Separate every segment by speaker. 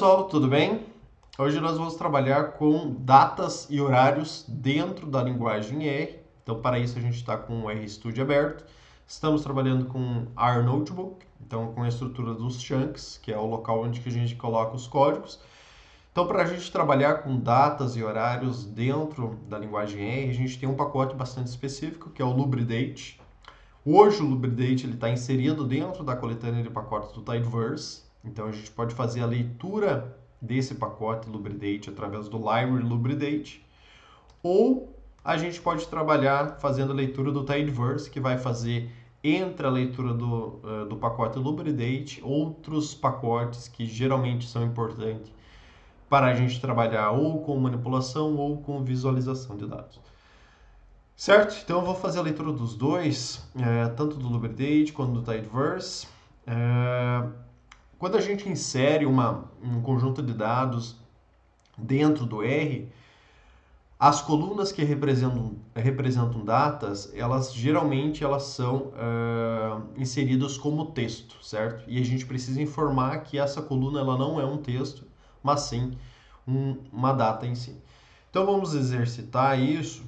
Speaker 1: pessoal, tudo bem? Hoje nós vamos trabalhar com datas e horários dentro da linguagem R. Então, para isso a gente está com o RStudio aberto. Estamos trabalhando com R Notebook, então com a estrutura dos chunks, que é o local onde que a gente coloca os códigos. Então, para a gente trabalhar com datas e horários dentro da linguagem R, a gente tem um pacote bastante específico, que é o Lubridate. Hoje o Lubridate está inserido dentro da coletânea de pacotes do Tidyverse. Então a gente pode fazer a leitura desse pacote Lubridate através do Library Lubridate, ou a gente pode trabalhar fazendo a leitura do Tidyverse, que vai fazer entre a leitura do pacote Lubridate outros pacotes que geralmente são importantes para a gente trabalhar ou com manipulação ou com visualização de dados. Certo? Então eu vou fazer a leitura dos dois, tanto do Lubridate quanto do Tidyverse. Quando a gente insere um conjunto de dados dentro do R, as colunas que representam datas, geralmente são inseridas como texto, certo? E a gente precisa informar que essa coluna ela não é um texto, mas sim uma data em si. Então vamos exercitar isso.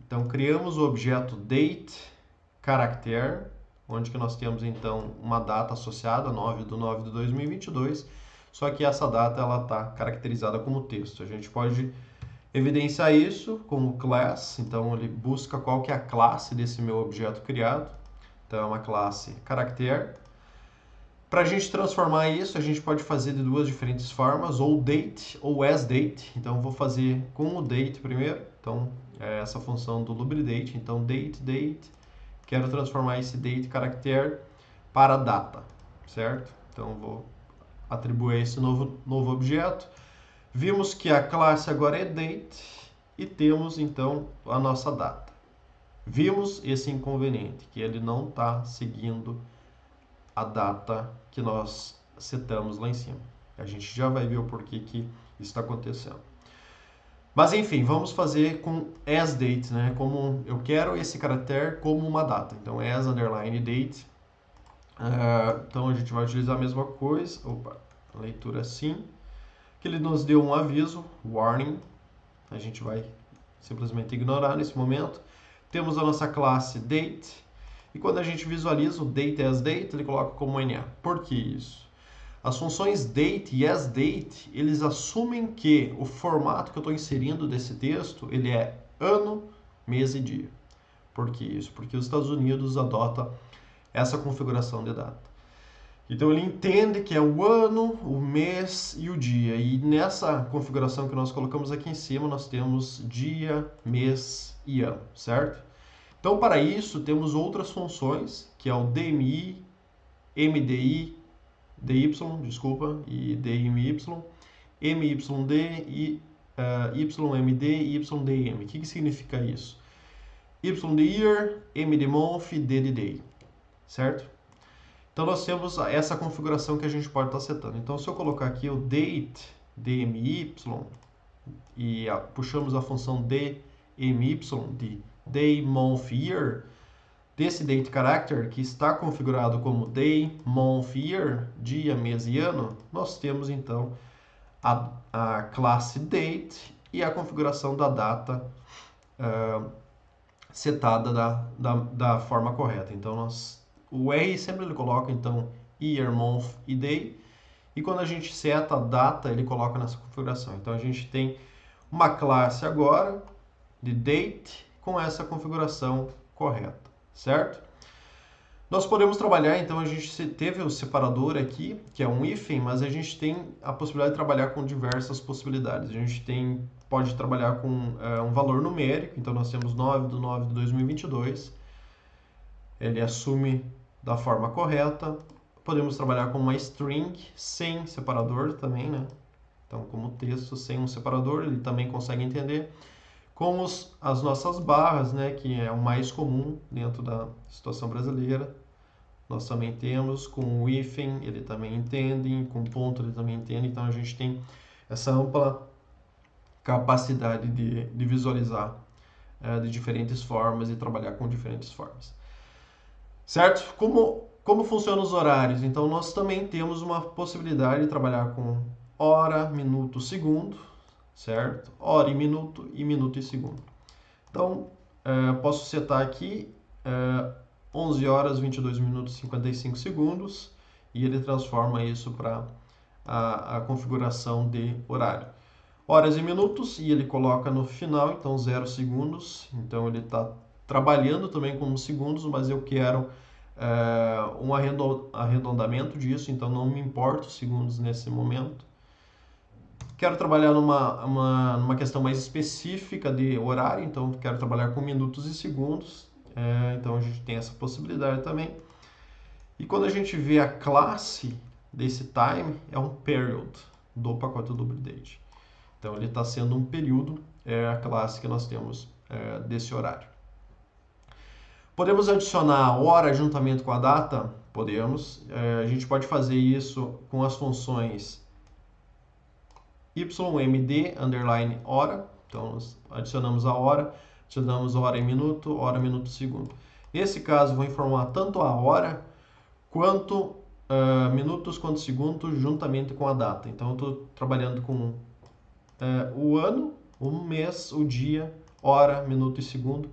Speaker 1: Então criamos o objeto date_character, onde que nós temos então uma data associada, 9/9/2022, só que essa data ela está caracterizada como texto. A gente pode evidenciar isso com o class, então ele busca qual que é a classe desse meu objeto criado, então é uma classe character. Para a gente transformar isso, a gente pode fazer de duas diferentes formas, ou date ou asDate. Então eu vou fazer com o date primeiro, então é essa função do Lubridate, então date, quero transformar esse date character para data, certo? Então vou atribuir esse novo objeto. Vimos que a classe agora é date e temos então a nossa data. Vimos esse inconveniente, que ele não está seguindo a data que nós setamos lá em cima. A gente já vai ver o porquê que isso está acontecendo. Mas enfim, vamos fazer com asDate, né? Como eu quero esse caractere como uma data. Então as_date. Então a gente vai utilizar a mesma coisa. Leitura assim. Que ele nos deu um aviso, warning. A gente vai simplesmente ignorar nesse momento. Temos a nossa classe date. E quando a gente visualiza o date asDate, ele coloca como NA. Por que isso? As funções date e asDate, eles assumem que o formato que eu estou inserindo desse texto, ele é ano, mês e dia. Por que isso? Porque os Estados Unidos adota essa configuração de data. Então ele entende que é o ano, o mês e o dia. E nessa configuração que nós colocamos aqui em cima, nós temos dia, mês e ano, certo? Então para isso temos outras funções, que é o DMI, MDI, DY, e DMY, MYD, e YMD e YDM. O que significa isso? Y de year, M de month, D de day, certo? Então nós temos essa configuração que a gente pode estar setando. Então se eu colocar aqui o date, DMY, e puxamos a função DMY de day, month, year, desse date character, que está configurado como day, month, year, dia, mês e ano, nós temos então a classe date e a configuração da data setada da forma correta. Então o R sempre ele coloca então year, month e day, e quando a gente seta a data ele coloca nessa configuração. Então a gente tem uma classe agora de date com essa configuração correta, certo? Nós podemos trabalhar, então a gente teve o separador aqui, que é um hífen, mas a gente tem a possibilidade de trabalhar com diversas possibilidades. A gente pode trabalhar com um valor numérico, então nós temos 9/9/2022, ele assume da forma correta. Podemos trabalhar com uma string sem separador também, né? Então como texto sem um separador, ele também consegue entender. Com as nossas barras, né, que é o mais comum dentro da situação brasileira. Nós também temos com o hífen, ele também entende, com ponto ele também entende, então a gente tem essa ampla capacidade de visualizar de diferentes formas e trabalhar com diferentes formas. Certo? Como funcionam os horários? Então nós também temos uma possibilidade de trabalhar com hora, minuto, segundo, certo? Hora e minuto e segundo. Então, posso setar aqui 11 horas, 22 minutos e 55 segundos e ele transforma isso para a configuração de horário. Horas e minutos e ele coloca no final, então 0 segundos. Então ele está trabalhando também com segundos, mas eu quero um arredondamento disso, então não me importo segundos nesse momento. Quero trabalhar numa questão mais específica de horário, então quero trabalhar com minutos e segundos. Então a gente tem essa possibilidade também. E quando a gente vê a classe desse time, é um period do pacote LubriDate. Então ele está sendo um período, é a classe que nós temos desse horário. Podemos adicionar a hora juntamente com a data? Podemos. A gente pode fazer isso com as funções ymd underline hora. Então nós adicionamos a hora em minuto, segundo. Nesse caso, vou informar tanto a hora quanto minutos quanto segundos juntamente com a data. Então eu estou trabalhando com o ano, o mês, o dia, hora, minuto e segundo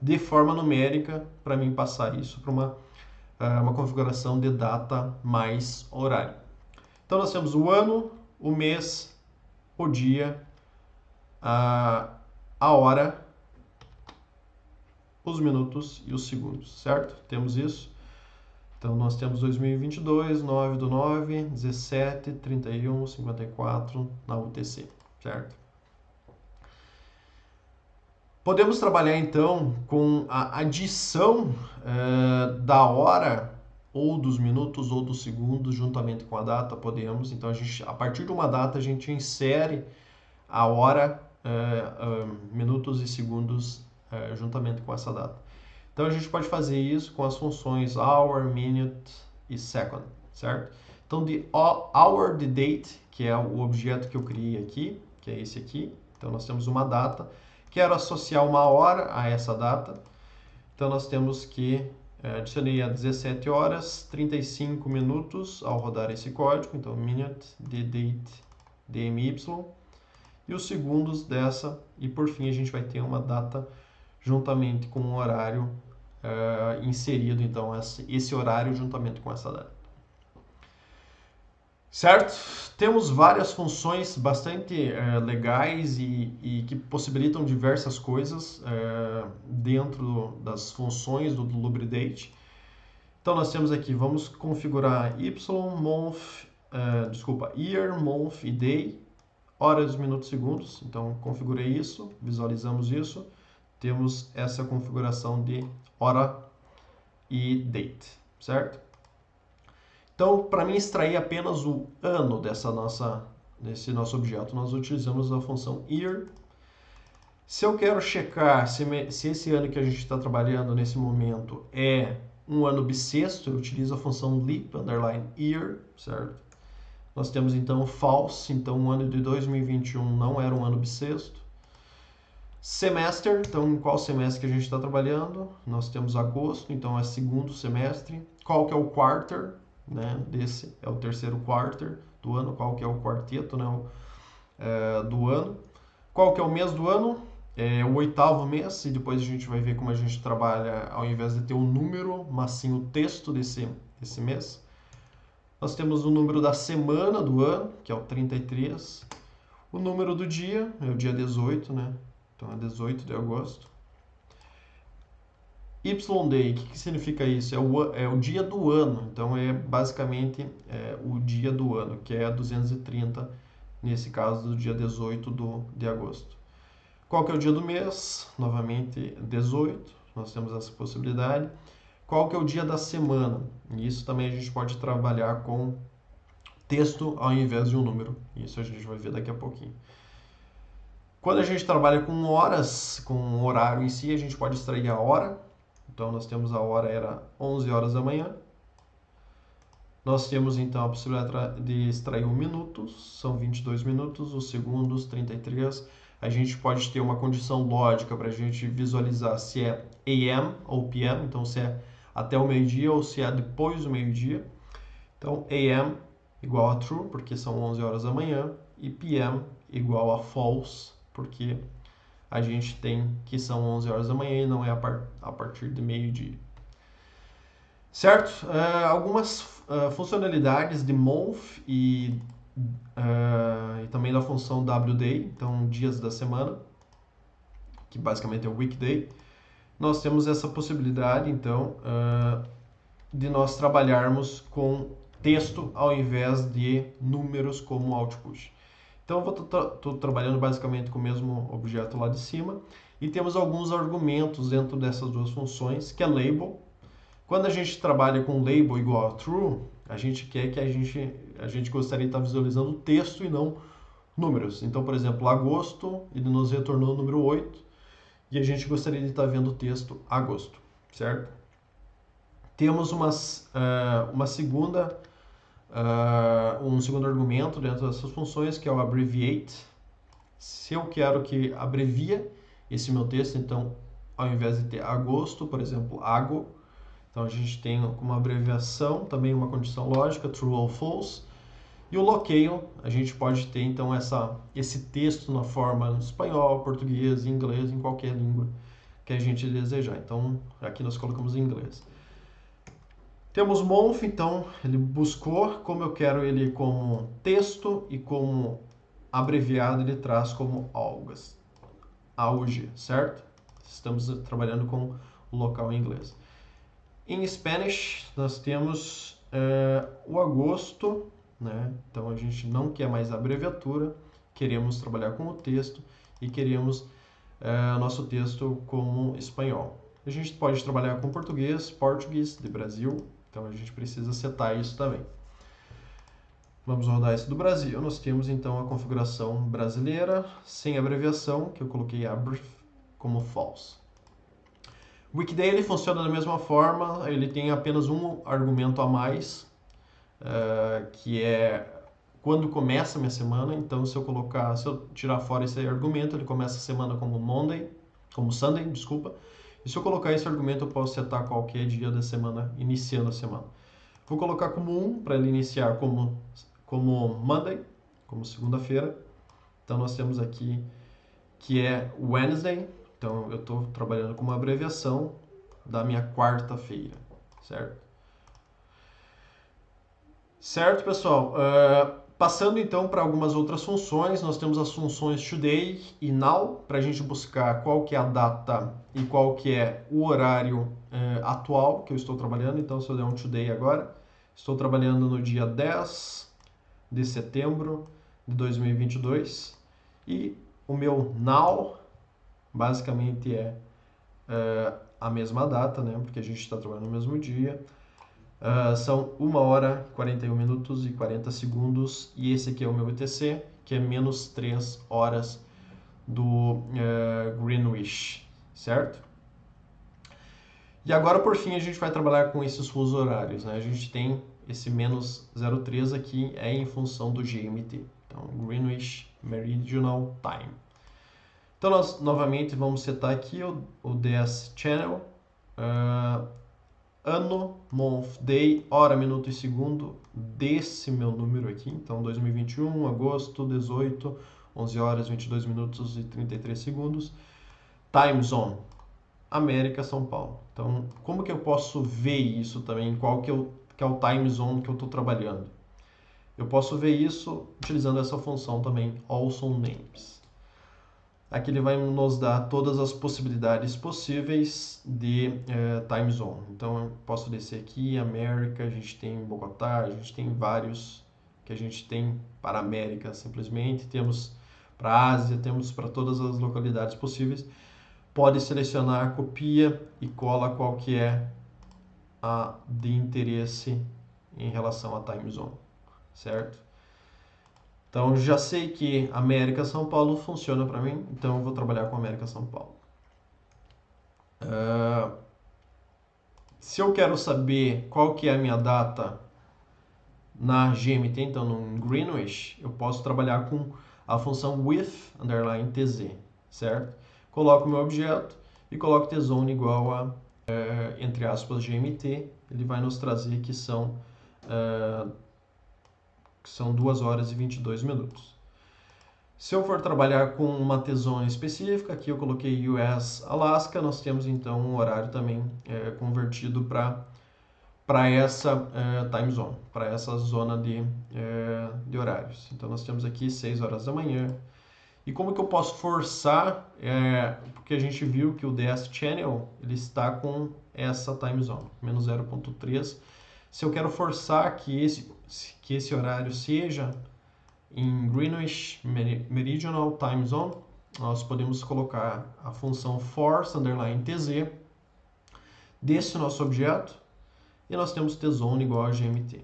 Speaker 1: de forma numérica para mim passar isso para uma configuração de data mais horário. Então nós temos o ano, o mês, o dia, a hora, os minutos e os segundos, certo? Temos isso. Então nós temos 2022, 9/9, 17, 31, 54 na UTC, certo? Podemos trabalhar então com a adição da hora ou dos minutos ou dos segundos juntamente com a data, podemos. Então a partir de uma data a gente insere a hora, minutos e segundos juntamente com essa data. Então a gente pode fazer isso com as funções hour, minute e second, certo? Então de hour de date, que é o objeto que eu criei aqui, que é esse aqui. Então nós temos uma data. Quero associar uma hora a essa data. Então nós temos que adicionei a 17 horas 35 minutos ao rodar esse código. Então minute de date dmy e os segundos dessa, e por fim a gente vai ter uma data juntamente com um horário inserido, então esse horário juntamente com essa data. Certo? Temos várias funções bastante legais e que possibilitam diversas coisas dentro das funções do LubriDate. Então nós temos aqui, vamos configurar year, month e day, horas, minutos, segundos. Então configurei isso, visualizamos isso. Temos essa configuração de hora e date, certo? Então, para mim extrair apenas o ano desse nosso objeto, nós utilizamos a função year. Se eu quero checar se esse ano que a gente está trabalhando nesse momento é um ano bissexto, eu utilizo a função leap underline year, certo? Nós temos então false, então o ano de 2021 não era um ano bissexto. Semester, então em qual semestre que a gente está trabalhando? Nós temos agosto, então é segundo semestre. Qual que é o quarter, né? Desse é o terceiro quarter do ano. Qual que é o quarteto, né? Do ano. Qual que é o mês do ano? É o oitavo mês, e depois a gente vai ver como a gente trabalha ao invés de ter o número, mas sim o texto desse mês. Nós temos o número da semana do ano, que é o 33. O número do dia, é o dia 18, né? Então é 18 de agosto. Y-Day, o que significa isso? É o dia do ano, então é basicamente o dia do ano, que é 230, nesse caso do dia 18 de agosto. Qual que é o dia do mês? Novamente 18, nós temos essa possibilidade. Qual que é o dia da semana? Isso também a gente pode trabalhar com texto ao invés de um número. Isso a gente vai ver daqui a pouquinho. Quando a gente trabalha com horas, com o horário em si, a gente pode extrair a hora. Então, nós temos a hora, era 11 horas da manhã. Nós temos, então, a possibilidade de extrair o minutos, são 22 minutos, os segundos, 33. A gente pode ter uma condição lógica para a gente visualizar se é AM ou PM, então se é até o meio-dia ou se é depois do meio-dia. Então, AM igual a true, porque são 11 horas da manhã, e PM igual a false, porque a gente tem que são 11 horas da manhã e não é a partir de meio-dia. Certo? Algumas funcionalidades de month e também da função WDay, então dias da semana, que basicamente é o weekday. Nós temos essa possibilidade, então, de nós trabalharmos com texto ao invés de números como output. Então, eu estou trabalhando basicamente com o mesmo objeto lá de cima e temos alguns argumentos dentro dessas duas funções, que é label. Quando a gente trabalha com label igual a true, a gente quer que a gente gostaria de estar visualizando texto e não números. Então, por exemplo, agosto, ele nos retornou o número 8 e a gente gostaria de estar vendo o texto agosto, certo? Temos um segundo argumento dentro dessas funções, que é o abbreviate. Se eu quero que abrevia esse meu texto, então, ao invés de ter agosto, por exemplo, ago, então a gente tem uma abreviação, também uma condição lógica, true ou false. E o locale, a gente pode ter então esse texto na forma espanhol, português, inglês, em qualquer língua que a gente desejar. Então, aqui nós colocamos em inglês. Temos month, então, ele buscou, como eu quero ele como texto e como abreviado, ele traz como August, certo? Estamos trabalhando com o local em inglês. Em Spanish, nós temos o agosto, né? Então, a gente não quer mais a abreviatura, queremos trabalhar com o texto e queremos nosso texto como espanhol. A gente pode trabalhar com português de Brasil, então a gente precisa setar isso também. Vamos rodar isso do Brasil. Nós temos então a configuração brasileira, sem abreviação, que eu coloquei abref como false. O Weekday ele funciona da mesma forma, ele tem apenas um argumento a mais, que é quando começa a minha semana. Então, se eu tirar fora esse argumento, ele começa a semana como Sunday, desculpa. E se eu colocar esse argumento, eu posso setar qualquer dia da semana, iniciando a semana. Vou colocar como 1 para ele iniciar como Monday, como segunda-feira. Então, nós temos aqui que é Wednesday. Então, eu estou trabalhando com uma abreviação da minha quarta-feira, certo? Certo, pessoal? Passando então para algumas outras funções, nós temos as funções today e now, para a gente buscar qual que é a data e qual que é o horário atual que eu estou trabalhando. Então, se eu der um today agora, estou trabalhando no dia 10 de setembro de 2022 e o meu now basicamente é a mesma data, né? Porque a gente está trabalhando no mesmo dia. São 1 hora, 41 minutos e 40 segundos. E esse aqui é o meu UTC, que é menos 3 horas do Greenwich, certo? E agora, por fim, a gente vai trabalhar com esses fusos horários, né? A gente tem esse menos 03 aqui, é em função do GMT. Então, Greenwich Meridional Time. Então, nós novamente vamos setar aqui o DS Channel. Ano, month, day, hora, minuto e segundo desse meu número aqui. Então, 2021, agosto, 18, 11 horas, 22 minutos e 33 segundos. Time zone, América, São Paulo. Então, como que eu posso ver isso também? Qual que é o time zone que eu estou trabalhando? Eu posso ver isso utilizando essa função também, also names. Aqui ele vai nos dar todas as possibilidades possíveis de time zone. Então, eu posso descer aqui, América, a gente tem Bogotá, a gente tem vários que a gente tem para a América simplesmente, temos para a Ásia, temos para todas as localidades possíveis. Pode selecionar, copia e cola qual que é a de interesse em relação a time zone, certo? Então, já sei que América São Paulo funciona para mim, então eu vou trabalhar com América São Paulo. Se eu quero saber qual que é a minha data na GMT, então no Greenwich, eu posso trabalhar com a função with_tz, certo? Coloco o meu objeto e coloco tzone igual a, entre aspas, GMT. Ele vai nos trazer que são que são 2 horas e 22 minutos. Se eu for trabalhar com uma T-zone específica, aqui eu coloquei US Alaska, nós temos então um horário também convertido para essa time zone, para essa zona de horários. Então nós temos aqui 6 horas da manhã. E como que eu posso forçar, porque a gente viu que o DS Channel ele está com essa time zone, menos 0.3. Se eu quero forçar que esse horário seja em Greenwich Meridional Time Zone, nós podemos colocar a função force_tz desse nosso objeto e nós temos tzone igual a GMT.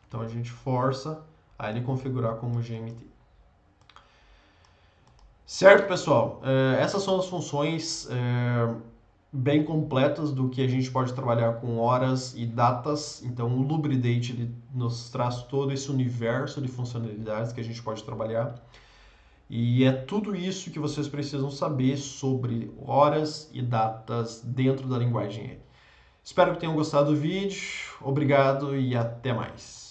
Speaker 1: Então a gente força a ele configurar como GMT. Certo, pessoal? Essas são as funções bem completas do que a gente pode trabalhar com horas e datas. Então, o Lubridate ele nos traz todo esse universo de funcionalidades que a gente pode trabalhar. E é tudo isso que vocês precisam saber sobre horas e datas dentro da linguagem R. Espero que tenham gostado do vídeo. Obrigado e até mais.